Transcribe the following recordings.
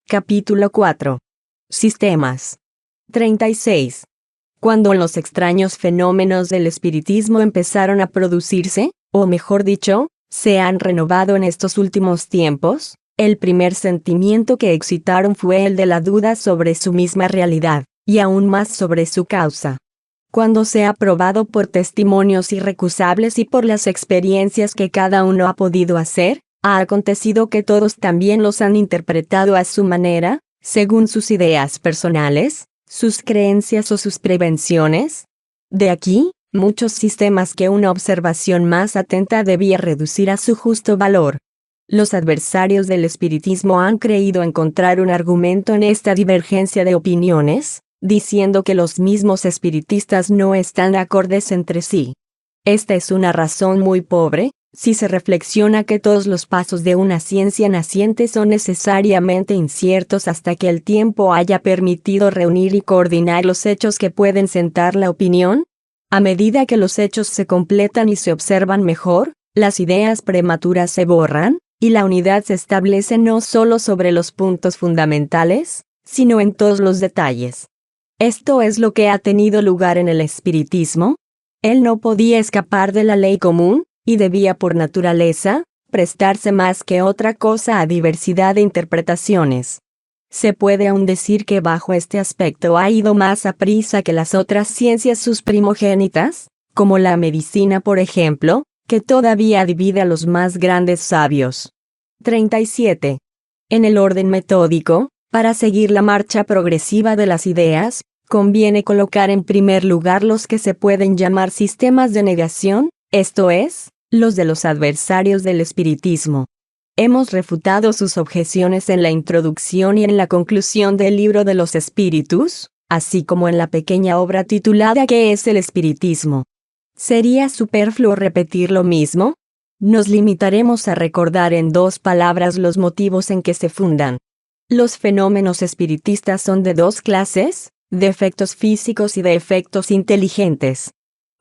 Capítulo 4. Sistemas. 36. Cuando los extraños fenómenos del espiritismo empezaron a producirse, o mejor dicho, se han renovado en estos últimos tiempos, el primer sentimiento que excitaron fue el de la duda sobre su misma realidad, y aún más sobre su causa. Cuando se ha probado por testimonios irrecusables y por las experiencias que cada uno ha podido hacer, ha acontecido que todos también los han interpretado a su manera, según sus ideas personales, sus creencias o sus prevenciones. De aquí, muchos sistemas que una observación más atenta debía reducir a su justo valor. Los adversarios del espiritismo han creído encontrar un argumento en esta divergencia de opiniones, diciendo que los mismos espiritistas no están acordes entre sí. Esta es una razón muy pobre, si se reflexiona que todos los pasos de una ciencia naciente son necesariamente inciertos hasta que el tiempo haya permitido reunir y coordinar los hechos que pueden sentar la opinión. A medida que los hechos se completan y se observan mejor, las ideas prematuras se borran, y la unidad se establece no solo sobre los puntos fundamentales, sino en todos los detalles. Esto es lo que ha tenido lugar en el espiritismo. Él no podía escapar de la ley común, y debía por naturaleza, prestarse más que otra cosa a diversidad de interpretaciones. Se puede aún decir que bajo este aspecto ha ido más aprisa que las otras ciencias sus primogénitas, como la medicina por ejemplo, que todavía divide a los más grandes sabios. 37. En el orden metódico, para seguir la marcha progresiva de las ideas, conviene colocar en primer lugar los que se pueden llamar sistemas de negación, esto es, los de los adversarios del espiritismo. Hemos refutado sus objeciones en la introducción y en la conclusión del libro de los espíritus, así como en la pequeña obra titulada ¿Qué es el espiritismo? ¿Sería superfluo repetir lo mismo? Nos limitaremos a recordar en dos palabras los motivos en que se fundan. Los fenómenos espiritistas son de dos clases, de efectos físicos y de efectos inteligentes.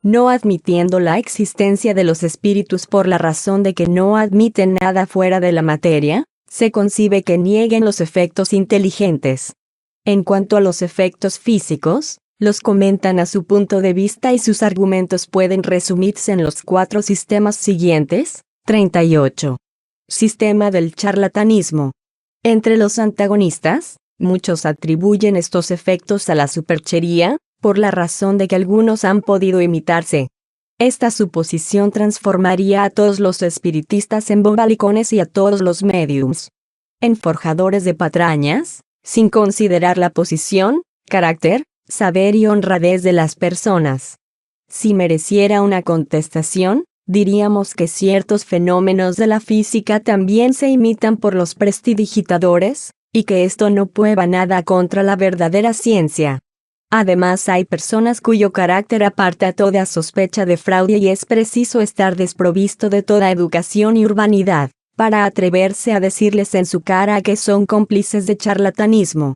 No admitiendo la existencia de los espíritus por la razón de que no admiten nada fuera de la materia, se concibe que nieguen los efectos inteligentes. En cuanto a los efectos físicos, los comentan a su punto de vista y sus argumentos pueden resumirse en los 4 sistemas siguientes. 38. Sistema del charlatanismo. Entre los antagonistas, muchos atribuyen estos efectos a la superchería, por la razón de que algunos han podido imitarse. Esta suposición transformaría a todos los espiritistas en bobalicones y a todos los médiums en forjadores de patrañas, sin considerar la posición, carácter, saber y honradez de las personas. Si mereciera una contestación, diríamos que ciertos fenómenos de la física también se imitan por los prestidigitadores, y que esto no prueba nada contra la verdadera ciencia. Además hay personas cuyo carácter aparta toda sospecha de fraude y es preciso estar desprovisto de toda educación y urbanidad, para atreverse a decirles en su cara que son cómplices de charlatanismo.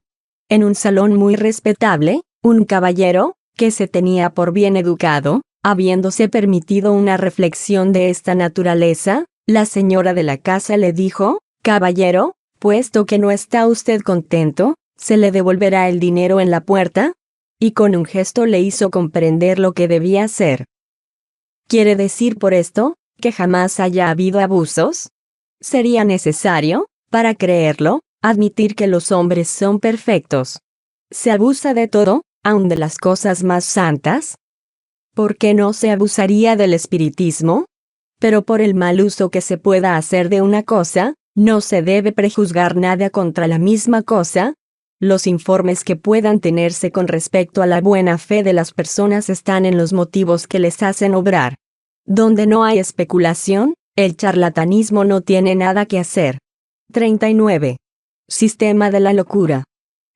En un salón muy respetable, un caballero, que se tenía por bien educado, habiéndose permitido una reflexión de esta naturaleza, la señora de la casa le dijo: «Caballero, puesto que no está usted contento, ¿se le devolverá el dinero en la puerta?», y con un gesto le hizo comprender lo que debía hacer. ¿Quiere decir por esto que jamás haya habido abusos? Sería necesario, para creerlo, admitir que los hombres son perfectos. ¿Se abusa de todo, aun de las cosas más santas? ¿Por qué no se abusaría del espiritismo? Pero por el mal uso que se pueda hacer de una cosa, no se debe prejuzgar nada contra la misma cosa. Los informes que puedan tenerse con respecto a la buena fe de las personas están en los motivos que les hacen obrar. Donde no hay especulación, el charlatanismo no tiene nada que hacer. 39. Sistema de la locura.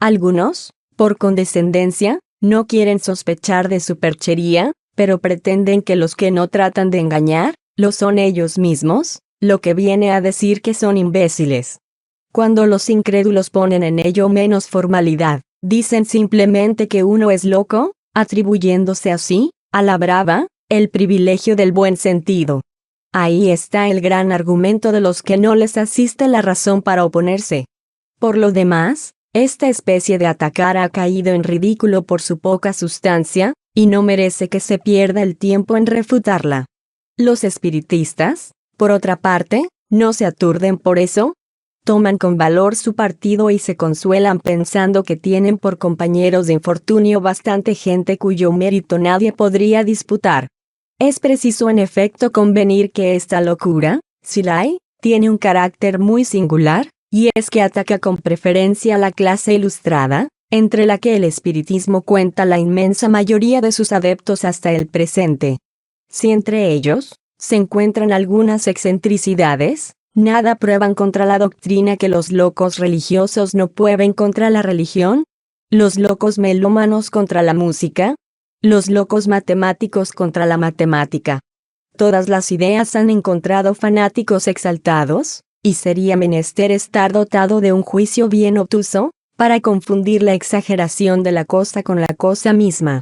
Algunos, por condescendencia, no quieren sospechar de superchería, pero pretenden que los que no tratan de engañar, lo son ellos mismos, lo que viene a decir que son imbéciles. Cuando los incrédulos ponen en ello menos formalidad, dicen simplemente que uno es loco, atribuyéndose así, a la brava, el privilegio del buen sentido. Ahí está el gran argumento de los que no les asiste la razón para oponerse. Por lo demás, esta especie de atacar ha caído en ridículo por su poca sustancia, y no merece que se pierda el tiempo en refutarla. Los espiritistas, por otra parte, no se aturden por eso. Toman con valor su partido y se consuelan pensando que tienen por compañeros de infortunio bastante gente cuyo mérito nadie podría disputar. Es preciso en efecto convenir que esta locura, si la hay, tiene un carácter muy singular, y es que ataca con preferencia a la clase ilustrada, entre la que el espiritismo cuenta la inmensa mayoría de sus adeptos hasta el presente. Si entre ellos se encuentran algunas excentricidades, nada prueban contra la doctrina que los locos religiosos no prueben contra la religión, los locos melómanos contra la música, los locos matemáticos contra la matemática. Todas las ideas han encontrado fanáticos exaltados, y sería menester estar dotado de un juicio bien obtuso, para confundir la exageración de la cosa con la cosa misma.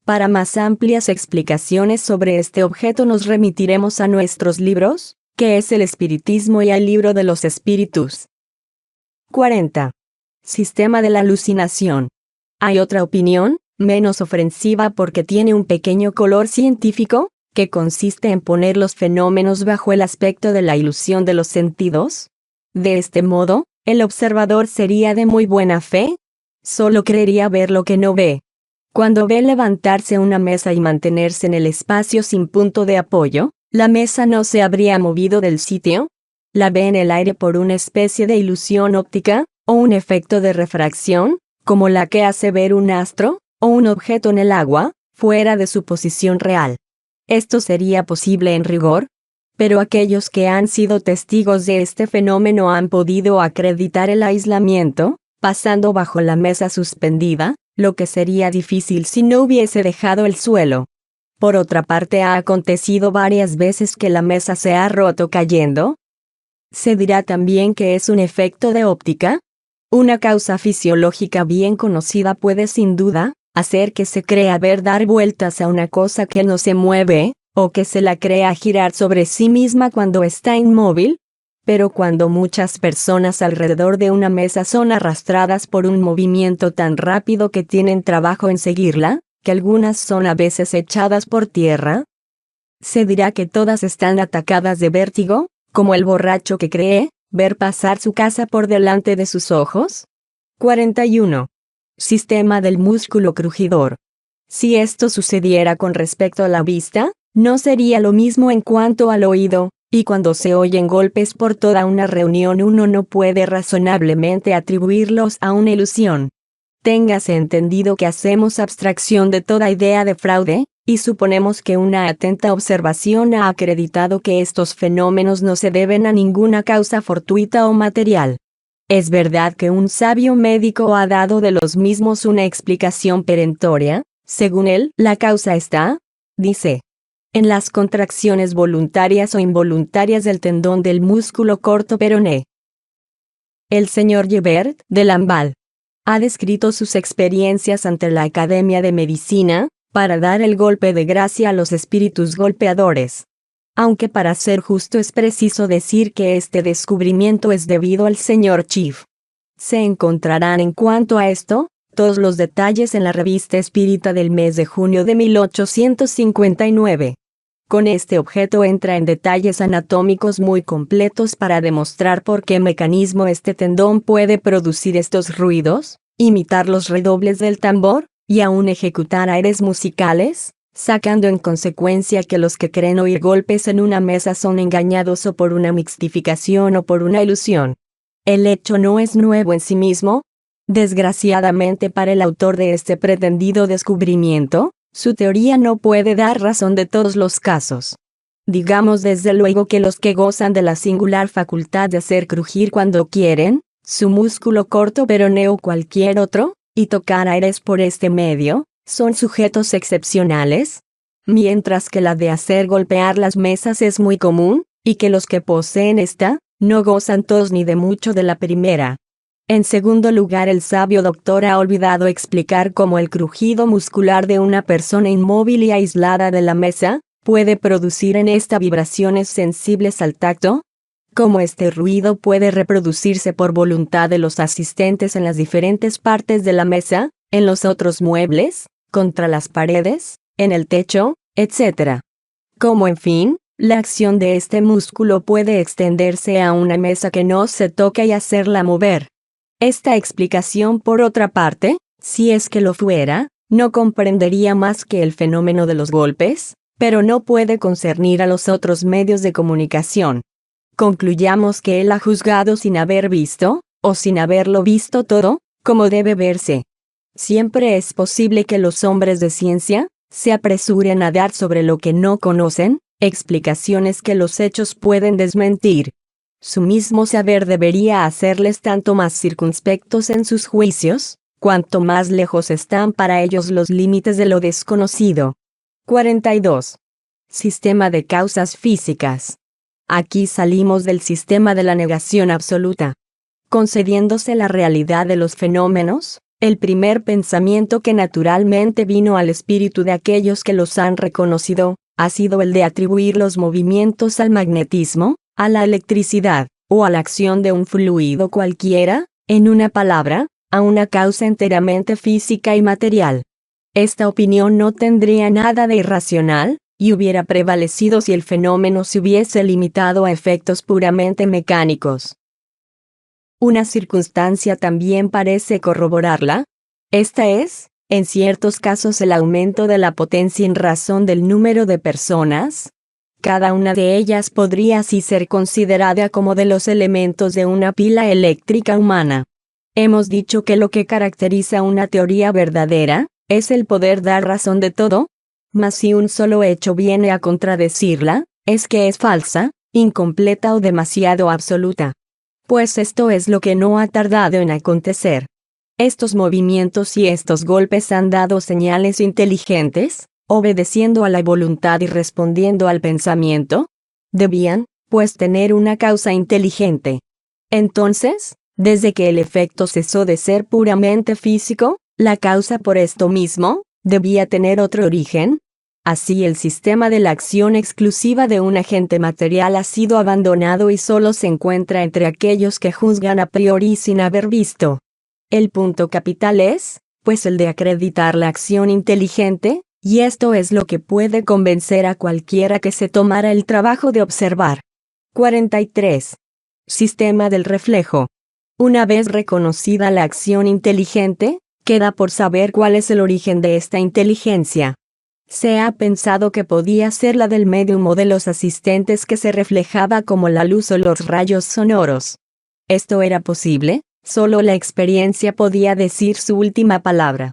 Para más amplias explicaciones sobre este objeto nos remitiremos a nuestros libros, que es el Espiritismo y al Libro de los Espíritus. 40. Sistema de la alucinación. Hay otra opinión, menos ofensiva porque tiene un pequeño color científico, que consiste en poner los fenómenos bajo el aspecto de la ilusión de los sentidos. De este modo, el observador sería de muy buena fe. Solo creería ver lo que no ve. Cuando ve levantarse una mesa y mantenerse en el espacio sin punto de apoyo, la mesa no se habría movido del sitio. La ve en el aire por una especie de ilusión óptica, o un efecto de refracción, como la que hace ver un astro, o un objeto en el agua, fuera de su posición real. Esto sería posible en rigor, pero aquellos que han sido testigos de este fenómeno han podido acreditar el aislamiento, pasando bajo la mesa suspendida, lo que sería difícil si no hubiese dejado el suelo. Por otra parte, ha acontecido varias veces que la mesa se ha roto cayendo. Se dirá también que es un efecto de óptica. Una causa fisiológica bien conocida puede sin duda hacer que se crea ver dar vueltas a una cosa que no se mueve, o que se la crea girar sobre sí misma cuando está inmóvil. Pero cuando muchas personas alrededor de una mesa son arrastradas por un movimiento tan rápido que tienen trabajo en seguirla, que algunas son a veces echadas por tierra, se dirá que todas están atacadas de vértigo, como el borracho que cree ver pasar su casa por delante de sus ojos. 41. Sistema del músculo crujidor. Si esto sucediera con respecto a la vista, no sería lo mismo en cuanto al oído, y cuando se oyen golpes por toda una reunión uno no puede razonablemente atribuirlos a una ilusión. Téngase entendido que hacemos abstracción de toda idea de fraude, y suponemos que una atenta observación ha acreditado que estos fenómenos no se deben a ninguna causa fortuita o material. Es verdad que un sabio médico ha dado de los mismos una explicación perentoria. Según él, la causa está, dice, en las contracciones voluntarias o involuntarias del tendón del músculo corto peroné. El señor Gebert de Lamballe ha descrito sus experiencias ante la Academia de Medicina, para dar el golpe de gracia a los espíritus golpeadores. Aunque para ser justo es preciso decir que este descubrimiento es debido al señor Chief. Se encontrarán en cuanto a esto, todos los detalles en la revista Espírita del mes de junio de 1859. Con este objeto entra en detalles anatómicos muy completos para demostrar por qué mecanismo este tendón puede producir estos ruidos, imitar los redobles del tambor, y aún ejecutar aires musicales, sacando en consecuencia que los que creen oír golpes en una mesa son engañados o por una mixtificación o por una ilusión. El hecho no es nuevo en sí mismo. Desgraciadamente para el autor de este pretendido descubrimiento, su teoría no puede dar razón de todos los casos. Digamos desde luego que los que gozan de la singular facultad de hacer crujir cuando quieren, su músculo corto peroneo o cualquier otro, y tocar aires por este medio, son sujetos excepcionales, mientras que la de hacer golpear las mesas es muy común, y que los que poseen esta, no gozan todos ni de mucho de la primera. En segundo lugar, el sabio doctor ha olvidado explicar cómo el crujido muscular de una persona inmóvil y aislada de la mesa, puede producir en esta vibraciones sensibles al tacto. Como este ruido puede reproducirse por voluntad de los asistentes en las diferentes partes de la mesa, en los otros muebles, contra las paredes, en el techo, etc. Como en fin, la acción de este músculo puede extenderse a una mesa que no se toca y hacerla mover. Esta explicación, por otra parte, si es que lo fuera, no comprendería más que el fenómeno de los golpes, pero no puede concernir a los otros medios de comunicación. Concluyamos que él ha juzgado sin haber visto, o sin haberlo visto todo, como debe verse. Siempre es posible que los hombres de ciencia se apresuren a dar sobre lo que no conocen, explicaciones que los hechos pueden desmentir. Su mismo saber debería hacerles tanto más circunspectos en sus juicios, cuanto más lejos están para ellos los límites de lo desconocido. 42. Sistema de causas físicas. Aquí salimos del sistema de la negación absoluta. Concediéndose la realidad de los fenómenos, el primer pensamiento que naturalmente vino al espíritu de aquellos que los han reconocido, ha sido el de atribuir los movimientos al magnetismo, a la electricidad, o a la acción de un fluido cualquiera, en una palabra, a una causa enteramente física y material. Esta opinión no tendría nada de irracional, y hubiera prevalecido si el fenómeno se hubiese limitado a efectos puramente mecánicos. Una circunstancia también parece corroborarla. Esta es, en ciertos casos, el aumento de la potencia en razón del número de personas. Cada una de ellas podría así ser considerada como de los elementos de una pila eléctrica humana. Hemos dicho que lo que caracteriza una teoría verdadera es el poder dar razón de todo, mas si un solo hecho viene a contradecirla, es que es falsa, incompleta o demasiado absoluta. Pues esto es lo que no ha tardado en acontecer. Estos movimientos y estos golpes han dado señales inteligentes, obedeciendo a la voluntad y respondiendo al pensamiento. Debían, pues, tener una causa inteligente. Entonces, desde que el efecto cesó de ser puramente físico, la causa por esto mismo, debía tener otro origen. Así el sistema de la acción exclusiva de un agente material ha sido abandonado y solo se encuentra entre aquellos que juzgan a priori sin haber visto. El punto capital es, pues, el de acreditar la acción inteligente, y esto es lo que puede convencer a cualquiera que se tomara el trabajo de observar. 43. Sistema del reflejo. Una vez reconocida la acción inteligente, queda por saber cuál es el origen de esta inteligencia. Se ha pensado que podía ser la del médium o de los asistentes que se reflejaba como la luz o los rayos sonoros. ¿Esto era posible? Solo la experiencia podía decir su última palabra.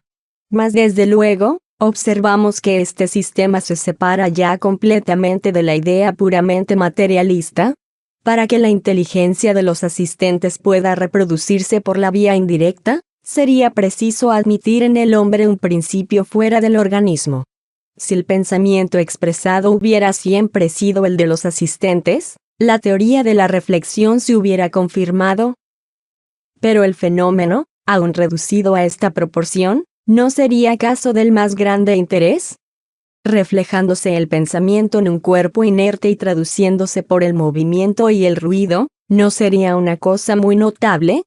Mas desde luego, observamos que este sistema se separa ya completamente de la idea puramente materialista. Para que la inteligencia de los asistentes pueda reproducirse por la vía indirecta, sería preciso admitir en el hombre un principio fuera del organismo. Si el pensamiento expresado hubiera siempre sido el de los asistentes, la teoría de la reflexión se hubiera confirmado. Pero el fenómeno, aun reducido a esta proporción, ¿no sería acaso del más grande interés? Reflejándose el pensamiento en un cuerpo inerte y traduciéndose por el movimiento y el ruido, ¿no sería una cosa muy notable?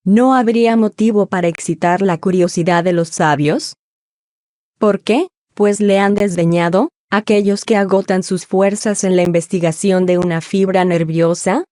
¿No habría motivo para excitar la curiosidad de los sabios? ¿Por qué? Pues le han desdeñado aquellos que agotan sus fuerzas en la investigación de una fibra nerviosa.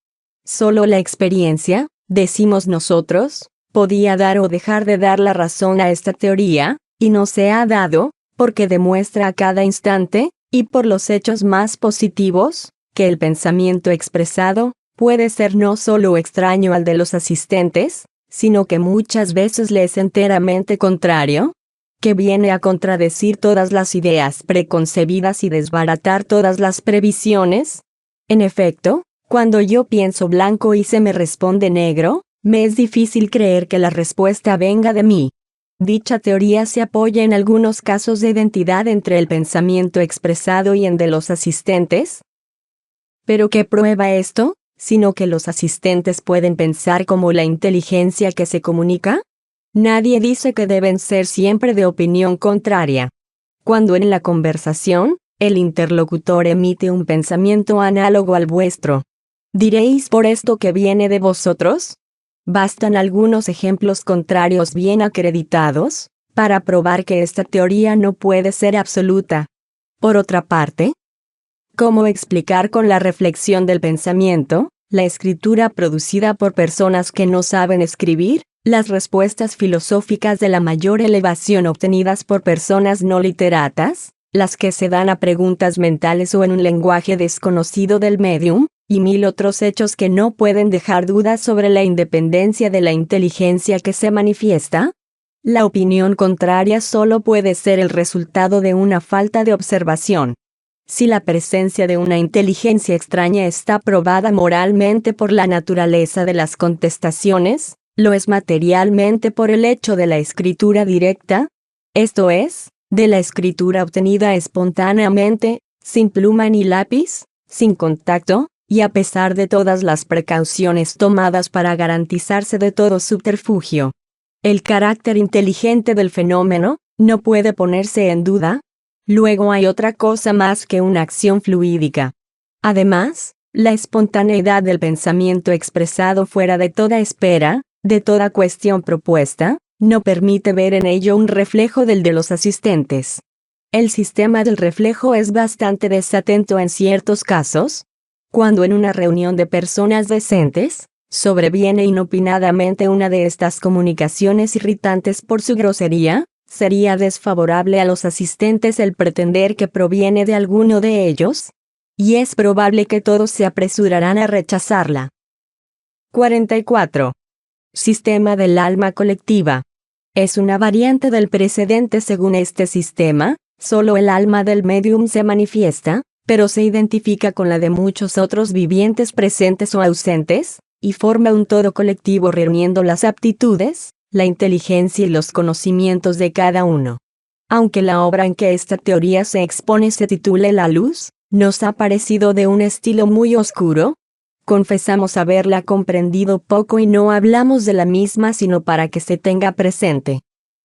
Solo la experiencia, decimos nosotros, podía dar o dejar de dar la razón a esta teoría, y no se ha dado, porque demuestra a cada instante, y por los hechos más positivos, que el pensamiento expresado puede ser no solo extraño al de los asistentes, sino que muchas veces le es enteramente contrario, que viene a contradecir todas las ideas preconcebidas y desbaratar todas las previsiones. En efecto, cuando yo pienso blanco y se me responde negro, me es difícil creer que la respuesta venga de mí. Dicha teoría se apoya en algunos casos de identidad entre el pensamiento expresado y el de los asistentes. ¿Pero qué prueba esto? Sino que los asistentes pueden pensar como la inteligencia que se comunica. Nadie dice que deben ser siempre de opinión contraria. Cuando en la conversación, el interlocutor emite un pensamiento análogo al vuestro, ¿Diréis por esto que viene de vosotros? Bastan algunos ejemplos contrarios bien acreditados para probar que esta teoría no puede ser absoluta. Por otra parte, ¿cómo explicar con la reflexión del pensamiento, la escritura producida por personas que no saben escribir, las respuestas filosóficas de la mayor elevación obtenidas por personas no literatas, las que se dan a preguntas mentales o en un lenguaje desconocido del medium, y mil otros hechos que no pueden dejar dudas sobre la independencia de la inteligencia que se manifiesta? La opinión contraria solo puede ser el resultado de una falta de observación. Si la presencia de una inteligencia extraña está probada moralmente por la naturaleza de las contestaciones, lo es materialmente por el hecho de la escritura directa, esto es, de la escritura obtenida espontáneamente, sin pluma ni lápiz, sin contacto, y a pesar de todas las precauciones tomadas para garantizarse de todo subterfugio. El carácter inteligente del fenómeno no puede ponerse en duda. Luego hay otra cosa más que una acción fluídica. Además, la espontaneidad del pensamiento expresado fuera de toda espera, de toda cuestión propuesta, no permite ver en ello un reflejo del de los asistentes. El sistema del reflejo es bastante desatento en ciertos casos. Cuando en una reunión de personas decentes, sobreviene inopinadamente una de estas comunicaciones irritantes por su grosería, sería desfavorable a los asistentes el pretender que proviene de alguno de ellos, y es probable que todos se apresurarán a rechazarla. 44. Sistema del alma colectiva. Es una variante del precedente. Según este sistema, solo el alma del médium se manifiesta, pero se identifica con la de muchos otros vivientes presentes o ausentes, y forma un todo colectivo reuniendo las aptitudes, la inteligencia y los conocimientos de cada uno. Aunque la obra en que esta teoría se expone se titule La Luz, nos ha parecido de un estilo muy oscuro. Confesamos haberla comprendido poco y no hablamos de la misma sino para que se tenga presente.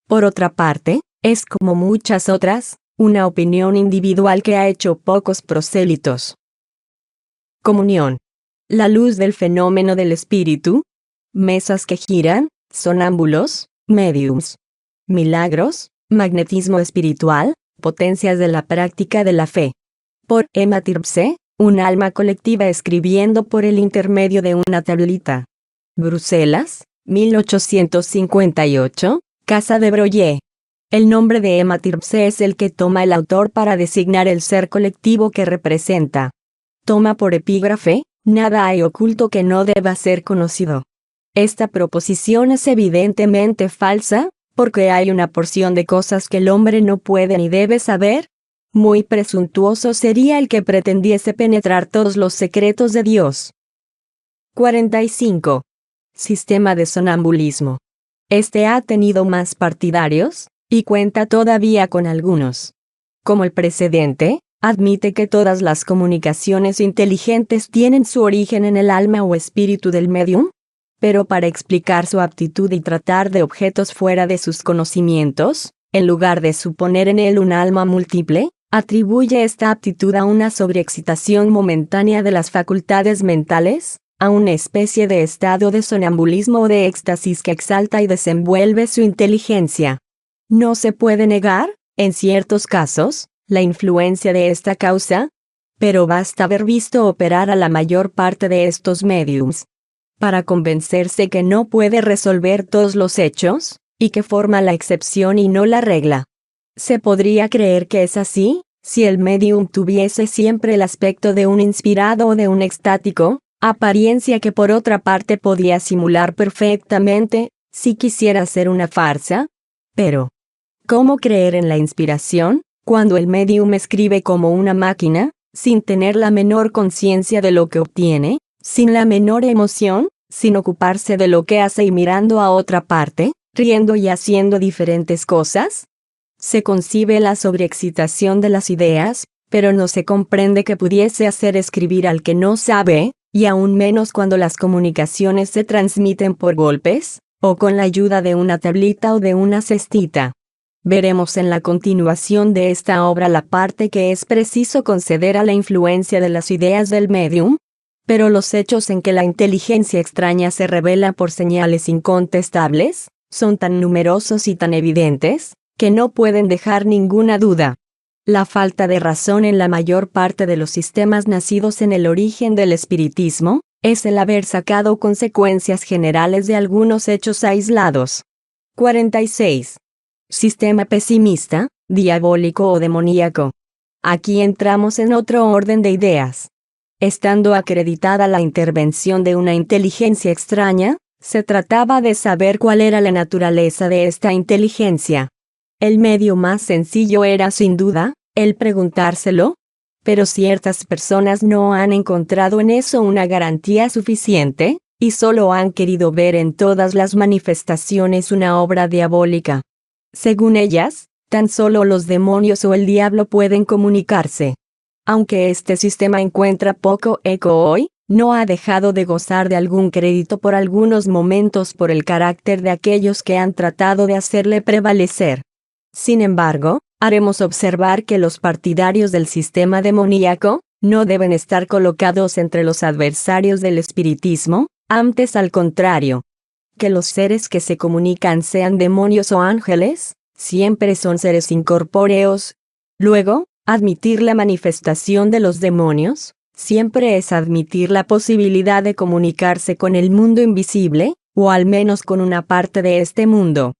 Por otra parte, es como muchas otras, una opinión individual que ha hecho pocos prosélitos. Comunión. La luz del fenómeno del espíritu. Mesas que giran, sonámbulos, mediums. Milagros, magnetismo espiritual, potencias de la práctica de la fe. Por Emma Tirpse, un alma colectiva escribiendo por el intermedio de una tablita. Bruselas, 1858, Casa de Broglie. El nombre de Emma Tirpse es el que toma el autor para designar el ser colectivo que representa. Toma por epígrafe, nada hay oculto que no deba ser conocido. Esta proposición es evidentemente falsa, porque hay una porción de cosas que el hombre no puede ni debe saber. Muy presuntuoso sería el que pretendiese penetrar todos los secretos de Dios. 45. Sistema de sonambulismo. Este ha tenido más partidarios, y cuenta todavía con algunos. Como el precedente, admite que todas las comunicaciones inteligentes tienen su origen en el alma o espíritu del médium, pero para explicar su aptitud y tratar de objetos fuera de sus conocimientos, en lugar de suponer en él un alma múltiple, atribuye esta aptitud a una sobreexcitación momentánea de las facultades mentales, a una especie de estado de sonambulismo o de éxtasis que exalta y desenvuelve su inteligencia. No se puede negar, en ciertos casos, la influencia de esta causa, pero basta haber visto operar a la mayor parte de estos médiums para convencerse que no puede resolver todos los hechos, y que forma la excepción y no la regla. Se podría creer que es así, si el médium tuviese siempre el aspecto de un inspirado o de un extático, apariencia que por otra parte podía simular perfectamente, si quisiera ser una farsa. Pero, ¿cómo creer en la inspiración, cuando el médium escribe como una máquina, sin tener la menor conciencia de lo que obtiene, sin la menor emoción, sin ocuparse de lo que hace y mirando a otra parte, riendo y haciendo diferentes cosas? Se concibe la sobreexcitación de las ideas, pero no se comprende que pudiese hacer escribir al que no sabe, y aún menos cuando las comunicaciones se transmiten por golpes, o con la ayuda de una tablita o de una cestita. Veremos en la continuación de esta obra la parte que es preciso conceder a la influencia de las ideas del médium. Pero los hechos en que la inteligencia extraña se revela por señales incontestables, son tan numerosos y tan evidentes, que no pueden dejar ninguna duda. La falta de razón en la mayor parte de los sistemas nacidos en el origen del espiritismo, es el haber sacado consecuencias generales de algunos hechos aislados. 46. Sistema pesimista, diabólico o demoníaco. Aquí entramos en otro orden de ideas. Estando acreditada la intervención de una inteligencia extraña, se trataba de saber cuál era la naturaleza de esta inteligencia. El medio más sencillo era, sin duda, el preguntárselo, pero ciertas personas no han encontrado en eso una garantía suficiente, y solo han querido ver en todas las manifestaciones una obra diabólica. Según ellas, tan solo los demonios o el diablo pueden comunicarse. Aunque este sistema encuentra poco eco hoy, no ha dejado de gozar de algún crédito por algunos momentos por el carácter de aquellos que han tratado de hacerle prevalecer. Sin embargo, haremos observar que los partidarios del sistema demoníaco no deben estar colocados entre los adversarios del espiritismo, antes al contrario. Que los seres que se comunican sean demonios o ángeles, siempre son seres incorpóreos. Luego, admitir la manifestación de los demonios, siempre es admitir la posibilidad de comunicarse con el mundo invisible, o al menos con una parte de este mundo.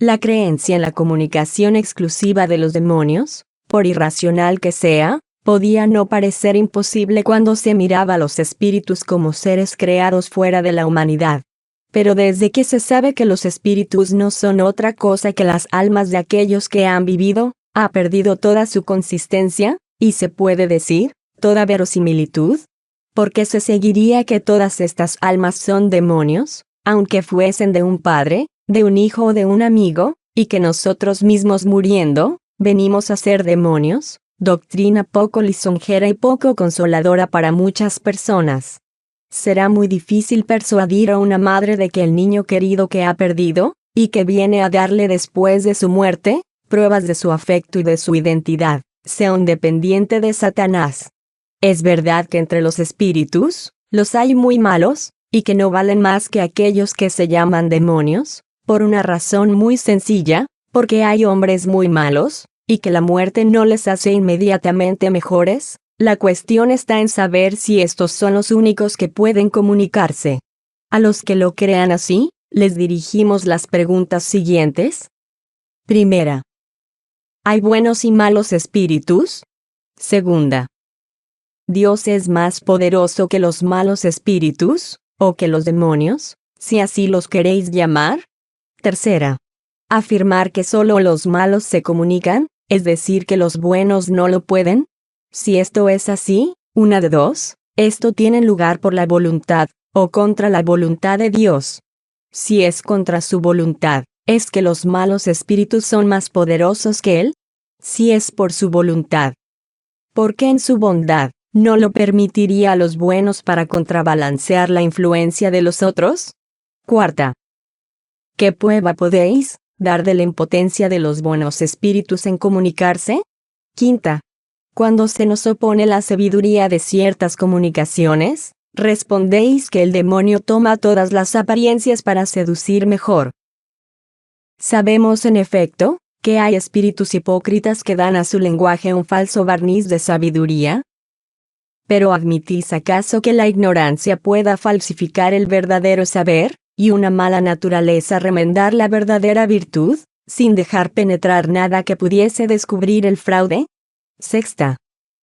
La creencia en la comunicación exclusiva de los demonios, por irracional que sea, podía no parecer imposible cuando se miraba a los espíritus como seres creados fuera de la humanidad. Pero desde que se sabe que los espíritus no son otra cosa que las almas de aquellos que han vivido, ha perdido toda su consistencia, y se puede decir, toda verosimilitud. Porque se seguiría que todas estas almas son demonios, aunque fuesen de un padre, de un hijo o de un amigo, y que nosotros mismos muriendo, venimos a ser demonios, doctrina poco lisonjera y poco consoladora para muchas personas. Será muy difícil persuadir a una madre de que el niño querido que ha perdido, y que viene a darle después de su muerte, pruebas de su afecto y de su identidad, sea un dependiente de Satanás. Es verdad que entre los espíritus, los hay muy malos, y que no valen más que aquellos que se llaman demonios, por una razón muy sencilla, porque hay hombres muy malos, y que la muerte no les hace inmediatamente mejores. La cuestión está en saber si estos son los únicos que pueden comunicarse. A los que lo crean así, les dirigimos las preguntas siguientes. Primera. ¿Hay buenos y malos espíritus? Segunda. ¿Dios es más poderoso que los malos espíritus, o que los demonios, si así los queréis llamar? Tercera. ¿Afirmar que solo los malos se comunican, es decir que los buenos no lo pueden? Si esto es así, una de dos, esto tiene lugar por la voluntad, o contra la voluntad de Dios. Si es contra su voluntad, ¿es que los malos espíritus son más poderosos que Él? Si es por su voluntad, ¿por qué en su bondad no lo permitiría a los buenos para contrabalancear la influencia de los otros? Cuarta. ¿Qué prueba podéis dar de la impotencia de los buenos espíritus en comunicarse? Quinta. Cuando se nos opone la sabiduría de ciertas comunicaciones, respondéis que el demonio toma todas las apariencias para seducir mejor. Sabemos en efecto, que hay espíritus hipócritas que dan a su lenguaje un falso barniz de sabiduría. Pero ¿admitís acaso que la ignorancia pueda falsificar el verdadero saber, y una mala naturaleza remendar la verdadera virtud, sin dejar penetrar nada que pudiese descubrir el fraude? Sexta.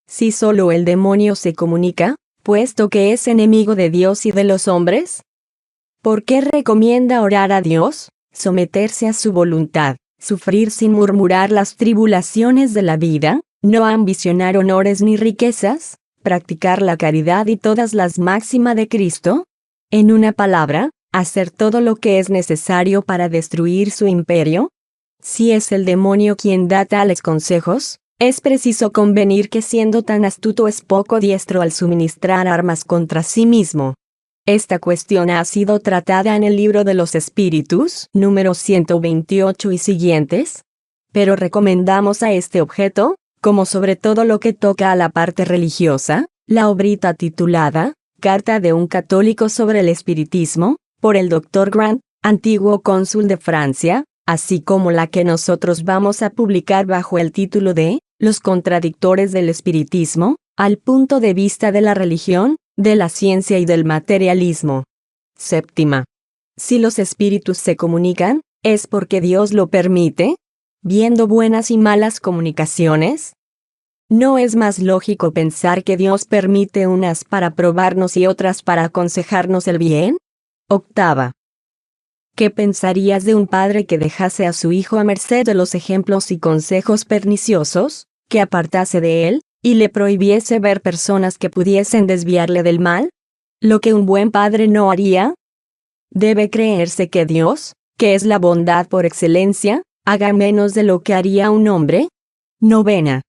Si solo el demonio se comunica, puesto que es enemigo de Dios y de los hombres, ¿por qué recomienda orar a Dios, someterse a su voluntad, sufrir sin murmurar las tribulaciones de la vida, no ambicionar honores ni riquezas, practicar la caridad y todas las máximas de Cristo? En una palabra, hacer todo lo que es necesario para destruir su imperio. Si es el demonio quien da tales consejos, es preciso convenir que siendo tan astuto es poco diestro al suministrar armas contra sí mismo. Esta cuestión ha sido tratada en el libro de los Espíritus, número 128 y siguientes, pero recomendamos a este objeto, como sobre todo lo que toca a la parte religiosa, la obrita titulada Carta de un católico sobre el espiritismo, por el Dr. Grant, antiguo cónsul de Francia, así como la que nosotros vamos a publicar bajo el título de Los contradictores del espiritismo, al punto de vista de la religión, de la ciencia y del materialismo. Séptima. Si los espíritus se comunican, ¿es porque Dios lo permite? Viendo buenas y malas comunicaciones, ¿no es más lógico pensar que Dios permite unas para probarnos y otras para aconsejarnos el bien? Octava. ¿Qué pensarías de un padre que dejase a su hijo a merced de los ejemplos y consejos perniciosos, que apartase de él, y le prohibiese ver personas que pudiesen desviarle del mal? ¿Lo que un buen padre no haría? Debe creerse que Dios, que es la bondad por excelencia, haga menos de lo que haría un hombre. Novena.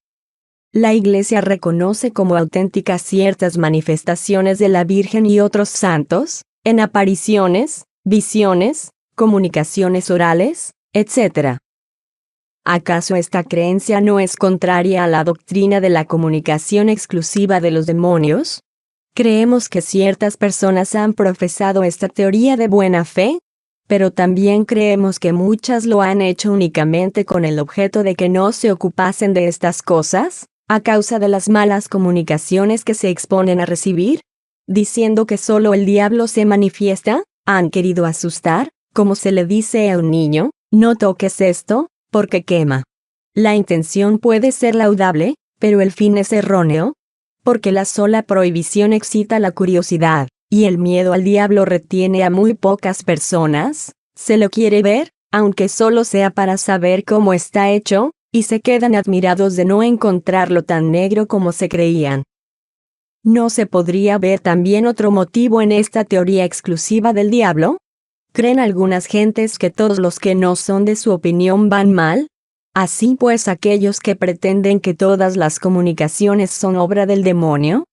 La Iglesia reconoce como auténticas ciertas manifestaciones de la Virgen y otros santos, en apariciones, visiones, comunicaciones orales, etc. ¿Acaso esta creencia no es contraria a la doctrina de la comunicación exclusiva de los demonios? Creemos que ciertas personas han profesado esta teoría de buena fe, pero también creemos que muchas lo han hecho únicamente con el objeto de que no se ocupasen de estas cosas, a causa de las malas comunicaciones que se exponen a recibir, diciendo que solo el diablo se manifiesta. Han querido asustar, como se le dice a un niño, no toques esto, porque quema. La intención puede ser laudable, pero el fin es erróneo, porque la sola prohibición excita la curiosidad, y el miedo al diablo retiene a muy pocas personas. Se lo quiere ver, aunque solo sea para saber cómo está hecho, y se quedan admirados de no encontrarlo tan negro como se creían. ¿No se podría ver también otro motivo en esta teoría exclusiva del diablo? ¿Creen algunas gentes que todos los que no son de su opinión van mal? Así pues, aquellos que pretenden que todas las comunicaciones son obra del demonio,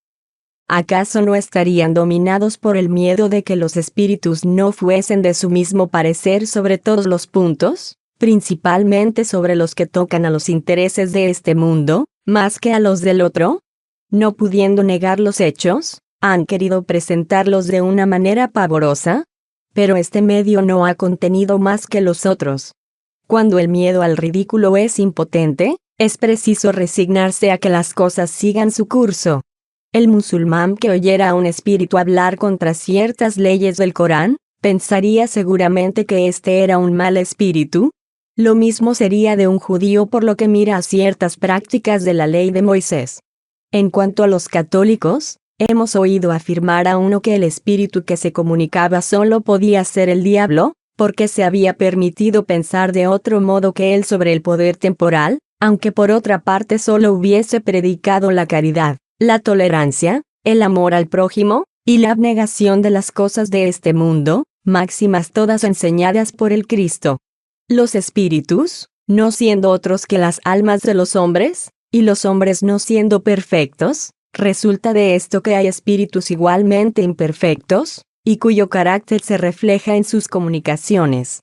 ¿acaso no estarían dominados por el miedo de que los espíritus no fuesen de su mismo parecer sobre todos los puntos, principalmente sobre los que tocan a los intereses de este mundo, más que a los del otro? No pudiendo negar los hechos, han querido presentarlos de una manera pavorosa, pero este medio no ha contenido más que los otros. Cuando el miedo al ridículo es impotente, es preciso resignarse a que las cosas sigan su curso. El musulmán que oyera a un espíritu hablar contra ciertas leyes del Corán, pensaría seguramente que este era un mal espíritu. Lo mismo sería de un judío por lo que mira a ciertas prácticas de la ley de Moisés. En cuanto a los católicos, hemos oído afirmar a uno que el espíritu que se comunicaba solo podía ser el diablo, porque se había permitido pensar de otro modo que él sobre el poder temporal, aunque por otra parte solo hubiese predicado la caridad, la tolerancia, el amor al prójimo, y la abnegación de las cosas de este mundo, máximas todas enseñadas por el Cristo. Los espíritus, no siendo otros que las almas de los hombres, y los hombres no siendo perfectos, resulta de esto que hay espíritus igualmente imperfectos, y cuyo carácter se refleja en sus comunicaciones.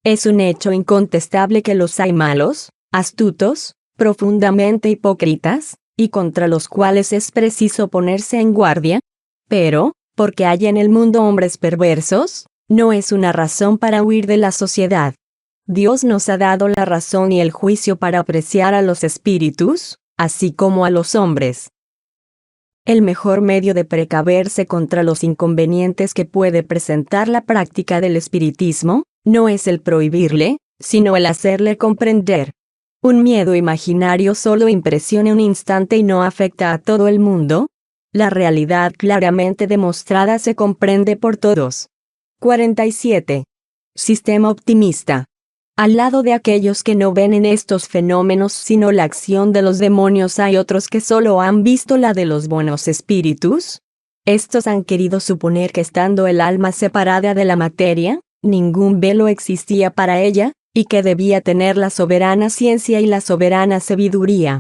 Es un hecho incontestable que los hay malos, astutos, profundamente hipócritas, y contra los cuales es preciso ponerse en guardia, pero, porque hay en el mundo hombres perversos, no es una razón para huir de la sociedad. Dios nos ha dado la razón y el juicio para apreciar a los espíritus, así como a los hombres. El mejor medio de precaverse contra los inconvenientes que puede presentar la práctica del espiritismo, no es el prohibirle, sino el hacerle comprender. Un miedo imaginario solo impresiona un instante y no afecta a todo el mundo. La realidad claramente demostrada se comprende por todos. 47. Sistema optimista. Al lado de aquellos que no ven en estos fenómenos sino la acción de los demonios, hay otros que solo han visto la de los buenos espíritus. Estos han querido suponer que estando el alma separada de la materia, ningún velo existía para ella, y que debía tener la soberana ciencia y la soberana sabiduría.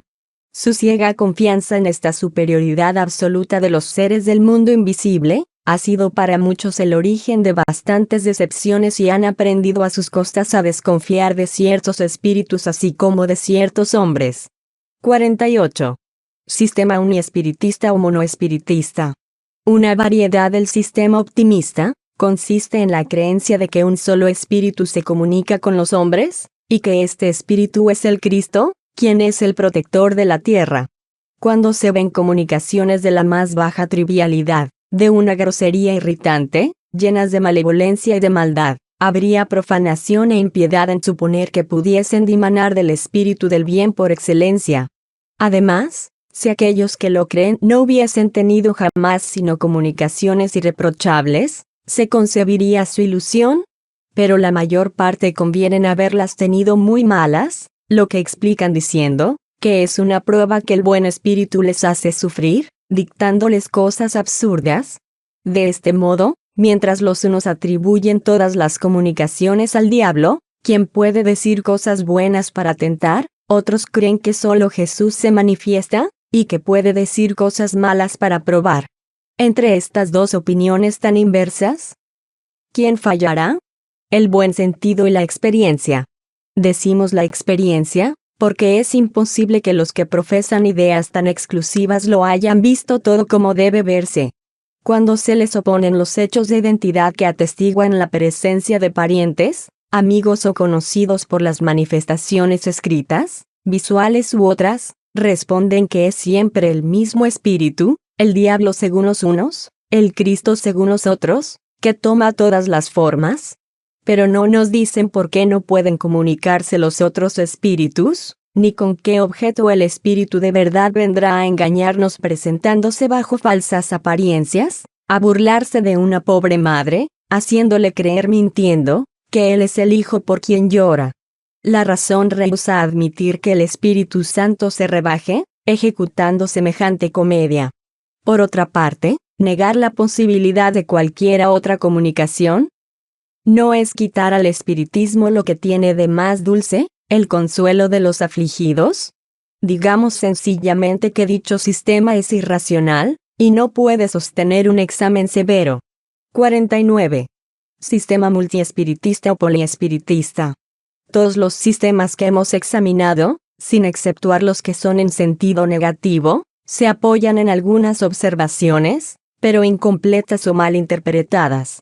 Su ciega confianza en esta superioridad absoluta de los seres del mundo invisible, ha sido para muchos el origen de bastantes decepciones y han aprendido a sus costas a desconfiar de ciertos espíritus así como de ciertos hombres. 48. Sistema uniespiritista o monoespiritista. Una variedad del sistema optimista consiste en la creencia de que un solo espíritu se comunica con los hombres, y que este espíritu es el Cristo, quien es el protector de la tierra. Cuando se ven comunicaciones de la más baja trivialidad, de una grosería irritante, llenas de malevolencia y de maldad, habría profanación e impiedad en suponer que pudiesen dimanar del espíritu del bien por excelencia. Además, si aquellos que lo creen no hubiesen tenido jamás sino comunicaciones irreprochables, se concebiría su ilusión, pero la mayor parte convienen haberlas tenido muy malas, lo que explican diciendo, que es una prueba que el buen espíritu les hace sufrir, dictándoles cosas absurdas. De este modo, mientras los unos atribuyen todas las comunicaciones al diablo, quien puede decir cosas buenas para tentar, otros creen que solo Jesús se manifiesta, y que puede decir cosas malas para probar. Entre estas dos opiniones tan inversas, ¿quién fallará? El buen sentido y la experiencia. Decimos la experiencia, porque es imposible que los que profesan ideas tan exclusivas lo hayan visto todo como debe verse. Cuando se les oponen los hechos de identidad que atestiguan la presencia de parientes, amigos o conocidos por las manifestaciones escritas, visuales u otras, responden que es siempre el mismo espíritu, el diablo según los unos, el Cristo según los otros, que toma todas las formas. Pero no nos dicen por qué no pueden comunicarse los otros espíritus, ni con qué objeto el espíritu de verdad vendrá a engañarnos presentándose bajo falsas apariencias, a burlarse de una pobre madre, haciéndole creer mintiendo, que él es el hijo por quien llora. La razón rehúsa admitir que el Espíritu Santo se rebaje, ejecutando semejante comedia. Por otra parte, negar la posibilidad de cualquiera otra comunicación, ¿no es quitar al espiritismo lo que tiene de más dulce, el consuelo de los afligidos? Digamos sencillamente que dicho sistema es irracional, y no puede sostener un examen severo. 49. Sistema multiespiritista o poliespiritista. Todos los sistemas que hemos examinado, sin exceptuar los que son en sentido negativo, se apoyan en algunas observaciones, pero incompletas o mal interpretadas.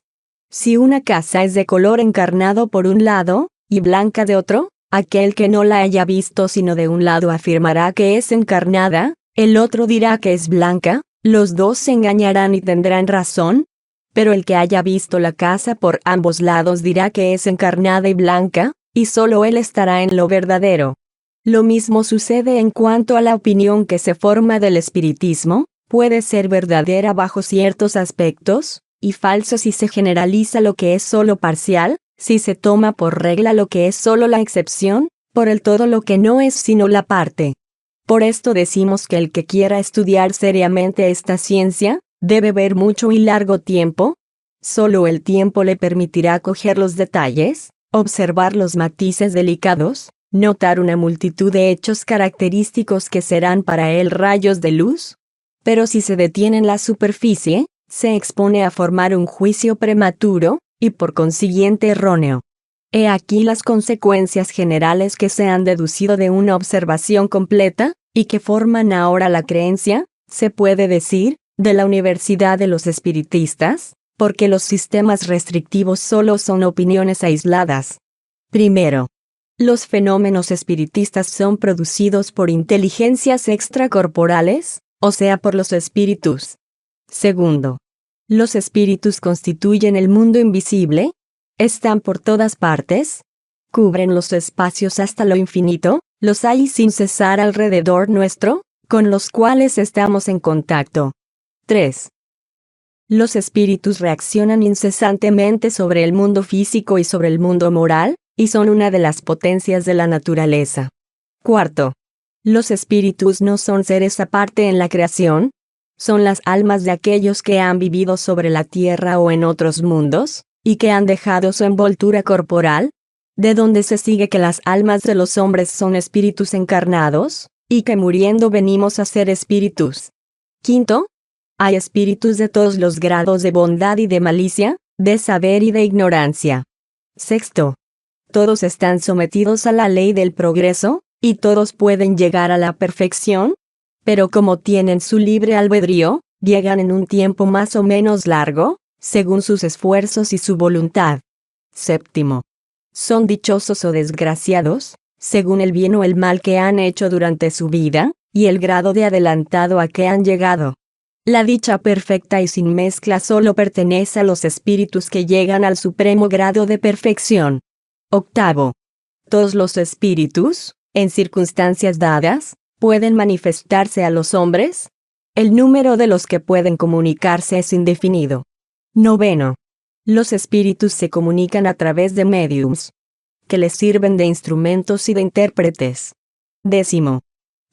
Si una casa es de color encarnado por un lado, y blanca de otro, aquel que no la haya visto sino de un lado afirmará que es encarnada, el otro dirá que es blanca, los dos se engañarán y tendrán razón, pero el que haya visto la casa por ambos lados dirá que es encarnada y blanca, y solo él estará en lo verdadero. Lo mismo sucede en cuanto a la opinión que se forma del espiritismo, puede ser verdadera bajo ciertos aspectos, y falso si se generaliza lo que es solo parcial, si se toma por regla lo que es solo la excepción, por el todo lo que no es sino la parte. Por esto decimos que el que quiera estudiar seriamente esta ciencia, debe ver mucho y largo tiempo. Solo el tiempo le permitirá coger los detalles, observar los matices delicados, notar una multitud de hechos característicos que serán para él rayos de luz. Pero si se detiene en la superficie, se expone a formar un juicio prematuro, y por consiguiente erróneo. He aquí las consecuencias generales que se han deducido de una observación completa, y que forman ahora la creencia, se puede decir, de la Universidad de los Espiritistas, porque los sistemas restrictivos solo son opiniones aisladas. Primero, los fenómenos espiritistas son producidos por inteligencias extracorporales, o sea por los espíritus. Segundo, los espíritus constituyen el mundo invisible, están por todas partes, cubren los espacios hasta lo infinito, los hay sin cesar alrededor nuestro, con los cuales estamos en contacto. 3. Los espíritus reaccionan incesantemente sobre el mundo físico y sobre el mundo moral, y son una de las potencias de la naturaleza. Cuarto, los espíritus no son seres aparte en la creación, son las almas de aquellos que han vivido sobre la tierra o en otros mundos, y que han dejado su envoltura corporal, de donde se sigue que las almas de los hombres son espíritus encarnados, y que muriendo venimos a ser espíritus. Quinto, hay espíritus de todos los grados de bondad y de malicia, de saber y de ignorancia. Sexto, todos están sometidos a la ley del progreso, y todos pueden llegar a la perfección, pero como tienen su libre albedrío, llegan en un tiempo más o menos largo, según sus esfuerzos y su voluntad. Séptimo. Son dichosos o desgraciados, según el bien o el mal que han hecho durante su vida, y el grado de adelantado a que han llegado. La dicha perfecta y sin mezcla solo pertenece a los espíritus que llegan al supremo grado de perfección. Octavo. Todos los espíritus, en circunstancias dadas, pueden manifestarse a los hombres. El número de los que pueden comunicarse es indefinido. Noveno. Los espíritus se comunican a través de mediums, que les sirven de instrumentos y de intérpretes. Décimo.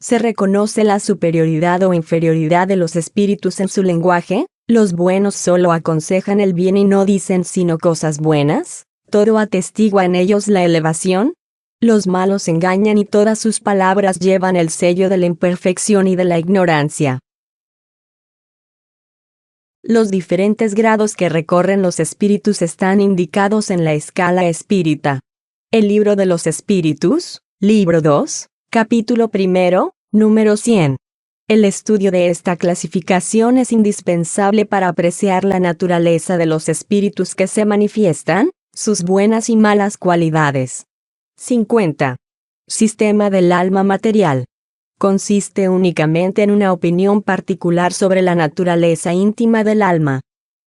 Se reconoce la superioridad o inferioridad de los espíritus en su lenguaje. Los buenos solo aconsejan el bien y no dicen sino cosas buenas. Todo atestigua en ellos la elevación. Los malos engañan y todas sus palabras llevan el sello de la imperfección y de la ignorancia. Los diferentes grados que recorren los espíritus están indicados en la escala espírita. El libro de los espíritus, libro 2, capítulo 1, número 100. El estudio de esta clasificación es indispensable para apreciar la naturaleza de los espíritus que se manifiestan, sus buenas y malas cualidades. 50. Sistema del alma material. Consiste únicamente en una opinión particular sobre la naturaleza íntima del alma.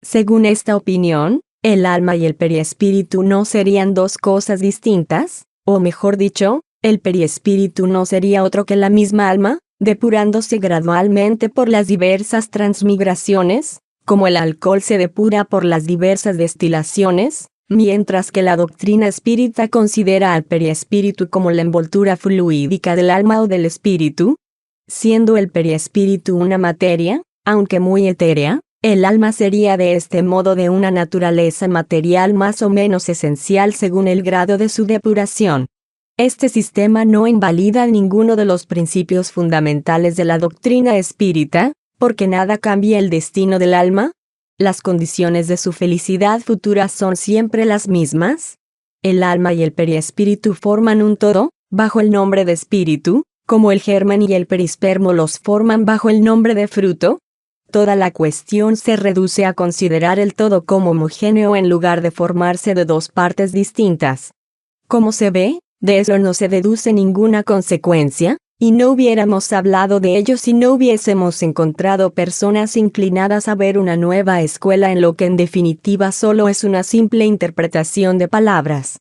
Según esta opinión, el alma y el periespíritu no serían dos cosas distintas, o mejor dicho, el periespíritu no sería otro que la misma alma, depurándose gradualmente por las diversas transmigraciones, como el alcohol se depura por las diversas destilaciones, mientras que la doctrina espírita considera al periespíritu como la envoltura fluídica del alma o del espíritu. Siendo el periespíritu una materia, aunque muy etérea, el alma sería de este modo de una naturaleza material más o menos esencial según el grado de su depuración. Este sistema no invalida ninguno de los principios fundamentales de la doctrina espírita, porque nada cambia el destino del alma. Las condiciones de su felicidad futura son siempre las mismas. El alma y el periespíritu forman un todo, bajo el nombre de espíritu, como el germen y el perispermo los forman bajo el nombre de fruto. Toda la cuestión se reduce a considerar el todo como homogéneo en lugar de formarse de dos partes distintas. Como se ve, de eso no se deduce ninguna consecuencia, y no hubiéramos hablado de ello si no hubiésemos encontrado personas inclinadas a ver una nueva escuela en lo que en definitiva solo es una simple interpretación de palabras.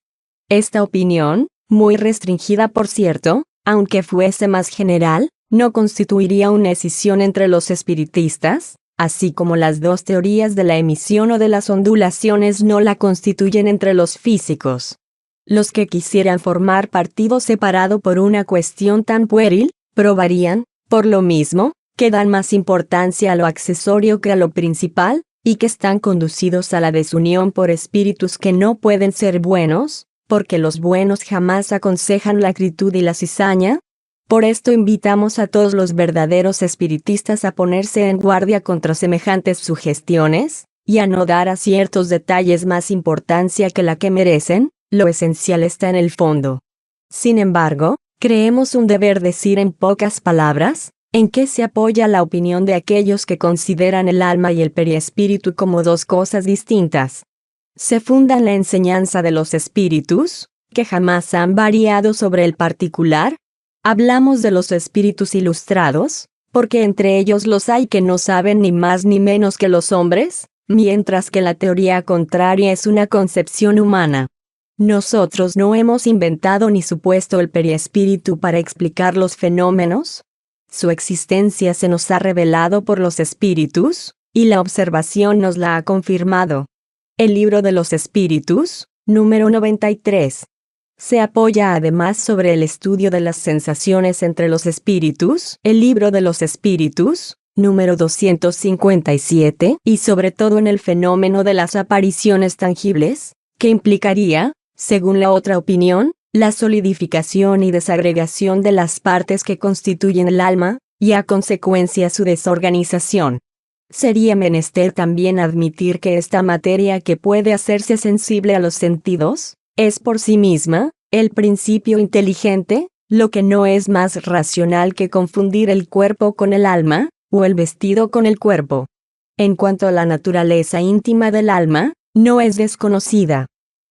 Esta opinión, muy restringida por cierto, aunque fuese más general, no constituiría una escisión entre los espiritistas, así como las dos teorías de la emisión o de las ondulaciones no la constituyen entre los físicos. Los que quisieran formar partido separado por una cuestión tan pueril, probarían, por lo mismo, que dan más importancia a lo accesorio que a lo principal, y que están conducidos a la desunión por espíritus que no pueden ser buenos, porque los buenos jamás aconsejan la acritud y la cizaña. Por esto invitamos a todos los verdaderos espiritistas a ponerse en guardia contra semejantes sugestiones, y a no dar a ciertos detalles más importancia que la que merecen. Lo esencial está en el fondo. Sin embargo, creemos un deber decir en pocas palabras, en qué se apoya la opinión de aquellos que consideran el alma y el periespíritu como dos cosas distintas. Se funda en la enseñanza de los espíritus, que jamás han variado sobre el particular. Hablamos de los espíritus ilustrados, porque entre ellos los hay que no saben ni más ni menos que los hombres, mientras que la teoría contraria es una concepción humana. Nosotros no hemos inventado ni supuesto el periespíritu para explicar los fenómenos. Su existencia se nos ha revelado por los espíritus, y la observación nos la ha confirmado. El libro de los espíritus, número 93. Se apoya además sobre el estudio de las sensaciones entre los espíritus, el libro de los espíritus, número 257, y sobre todo en el fenómeno de las apariciones tangibles, que implicaría, según la otra opinión, la solidificación y desagregación de las partes que constituyen el alma, y a consecuencia su desorganización. Sería menester también admitir que esta materia que puede hacerse sensible a los sentidos, es por sí misma, el principio inteligente, lo que no es más racional que confundir el cuerpo con el alma, o el vestido con el cuerpo. En cuanto a la naturaleza íntima del alma, no es desconocida.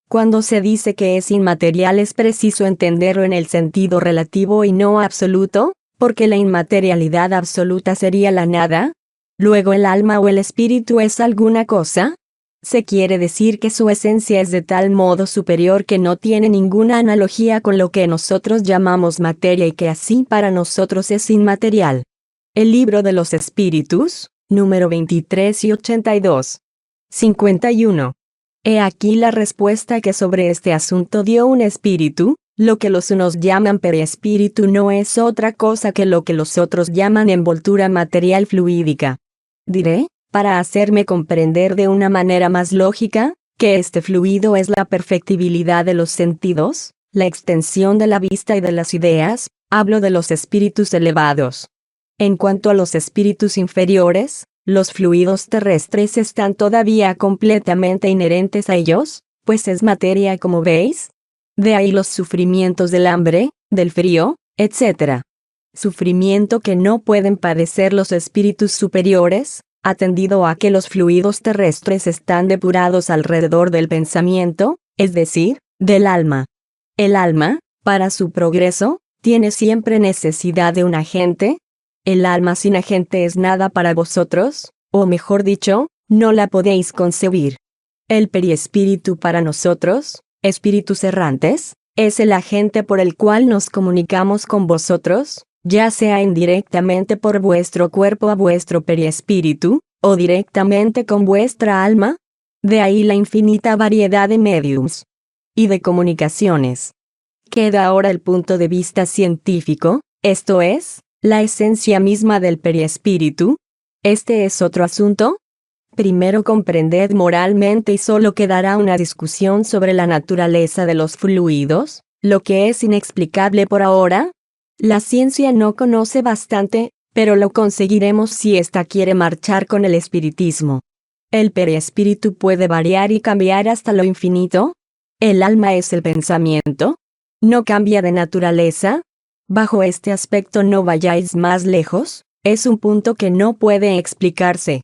Cuando se dice que es inmaterial es preciso entenderlo en el sentido relativo y no absoluto, porque la inmaterialidad absoluta sería la nada. Luego el alma o el espíritu es alguna cosa. Se quiere decir que su esencia es de tal modo superior que no tiene ninguna analogía con lo que nosotros llamamos materia y que así para nosotros es inmaterial. El libro de los espíritus, número 23 y 82. 51. He aquí la respuesta que sobre este asunto dio un espíritu. Lo que los unos llaman periespíritu no es otra cosa que lo que los otros llaman envoltura material fluídica. Diré, para hacerme comprender de una manera más lógica, que este fluido es la perfectibilidad de los sentidos, la extensión de la vista y de las ideas. Hablo de los espíritus elevados. En cuanto a los espíritus inferiores, los fluidos terrestres están todavía completamente inherentes a ellos, pues es materia como veis. De ahí los sufrimientos del hambre, del frío, etc. Sufrimiento que no pueden padecer los espíritus superiores, atendido a que los fluidos terrestres están depurados alrededor del pensamiento, es decir, del alma. El alma, para su progreso, tiene siempre necesidad de un agente. El alma sin agente es nada para vosotros, o mejor dicho, no la podéis concebir. El periespíritu para nosotros, espíritus errantes, es el agente por el cual nos comunicamos con vosotros, ya sea indirectamente por vuestro cuerpo a vuestro periespíritu, o directamente con vuestra alma. De ahí la infinita variedad de mediums y de comunicaciones. Queda ahora el punto de vista científico, esto es, la esencia misma del periespíritu. Este es otro asunto. Primero comprended moralmente y solo quedará una discusión sobre la naturaleza de los fluidos, lo que es inexplicable por ahora. La ciencia no conoce bastante, pero lo conseguiremos si ésta quiere marchar con el espiritismo. El periespíritu puede variar y cambiar hasta lo infinito. El alma es el pensamiento. No cambia de naturaleza. Bajo este aspecto no vayáis más lejos, es un punto que no puede explicarse.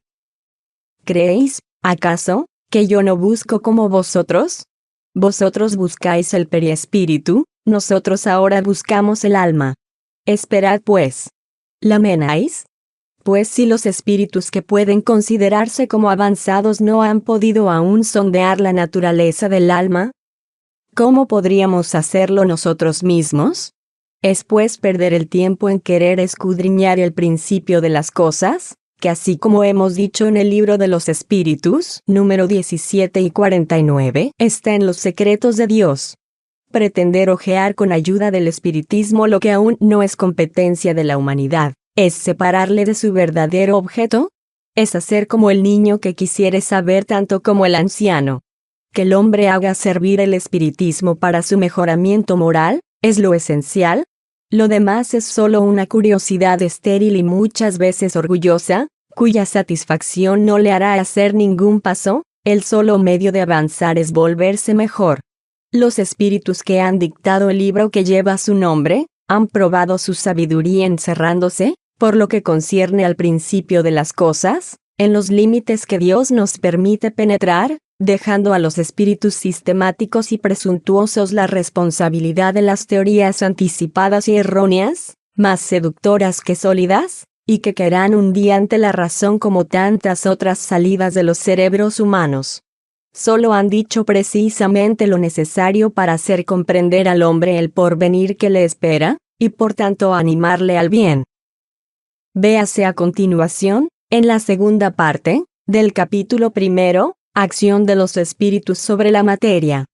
¿Creéis, acaso, que yo no busco como vosotros? Vosotros buscáis el periespíritu, nosotros ahora buscamos el alma. Esperad pues. ¿Lamenáis? Pues si los espíritus que pueden considerarse como avanzados no han podido aún sondear la naturaleza del alma, ¿cómo podríamos hacerlo nosotros mismos? ¿Es pues perder el tiempo en querer escudriñar el principio de las cosas? Que así como hemos dicho en el libro de los espíritus, número 17 y 49, está en los secretos de Dios. Pretender hojear con ayuda del espiritismo lo que aún no es competencia de la humanidad, es separarle de su verdadero objeto, es hacer como el niño que quisiere saber tanto como el anciano. Que el hombre haga servir el espiritismo para su mejoramiento moral, es lo esencial. Lo demás es solo una curiosidad estéril y muchas veces orgullosa, cuya satisfacción no le hará hacer ningún paso. El solo medio de avanzar es volverse mejor. Los espíritus que han dictado el libro que lleva su nombre, han probado su sabiduría encerrándose, por lo que concierne al principio de las cosas, en los límites que Dios nos permite penetrar, dejando a los espíritus sistemáticos y presuntuosos la responsabilidad de las teorías anticipadas y erróneas, más seductoras que sólidas, y que caerán un día ante la razón como tantas otras salidas de los cerebros humanos. Solo han dicho precisamente lo necesario para hacer comprender al hombre el porvenir que le espera, y por tanto animarle al bien. Véase a continuación, en la segunda parte, del capítulo 1, Acción de los espíritus sobre la materia.